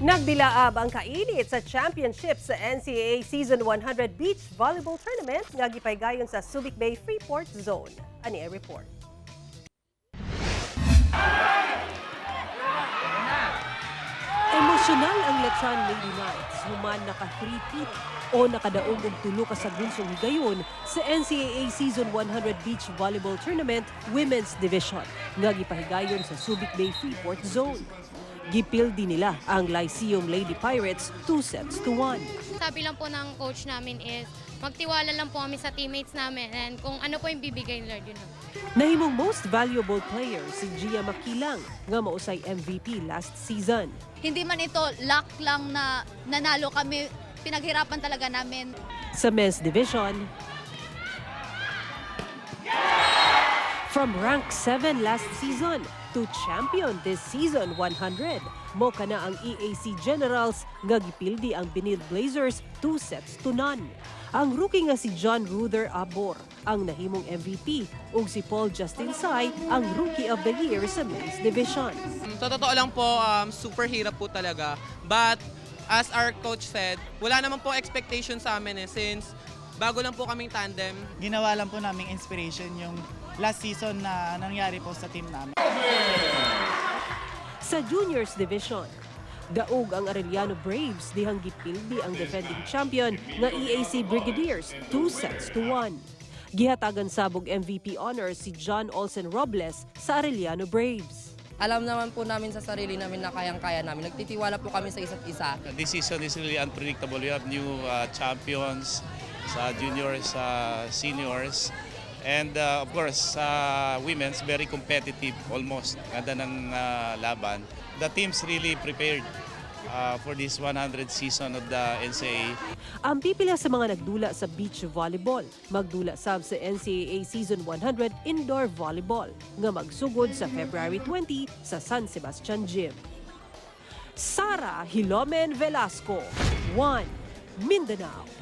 Nagdilaab ang kainit sa championship sa NCAA Season 100 Beach Volleyball Tournament nga gipaygayon sa Subic Bay Freeport Zone. Ani ay report. Emosyonal ang Letran Lady Knights human naka-3-peat o nakadaog og tulo ka sagunsong higayon sa NCAA Season 100 Beach Volleyball Tournament Women's Division nga gipahigayon sa Subic Bay Freeport Zone. Gipildi nila ang Lyceum Lady Pirates 2-1. Sabi lang po ng coach namin is magtiwala lang po kami sa teammates namin and kung ano po yung bibigay ni Lord, yun lang. Nahimong most valuable player si Gia Makilang nga mausay MVP last season. Hindi man ito luck lang na nanalo kami, pinaghirapan talaga namin. Sa men's division, from rank 7 last season to champion this season 100, mo kana ang EAC Generals nga gipildi ang Benil Blazers 2-0. Ang rookie nga si John Ruther Abor ang nahimong MVP ug si Paul Justin Sai ang Rookie of the Year sa men's division. Sa totoo lang po, super hirap po talaga. But as our coach said, wala naman po expectation sa amin since bago lang po kaming tandem. Ginawa lang po naming inspiration yung last season na nangyari po sa team namin. Sa juniors division, daog ang Arellano Braves dihang gipildi ang defending champion nga EAC Brigadiers 2-1. Gihatagan sabog MVP honors si John Olsen Robles sa Arellano Braves. Alam naman po namin sa sarili namin na kayang-kaya namin. Nagtitiwala po kami sa isa't isa. This season is really unpredictable. We have new champions sa juniors, seniors. And of course, women's very competitive almost. Ganda ng laban. The team's really prepared for this 100 season of the NCAA. Ang pipila sa mga nagdula sa beach volleyball, magdula sab sa NCAA Season 100 Indoor Volleyball nga magsugod sa February 20 sa San Sebastian Gym. Sara Hilomen Velasco, 1 Mindanao.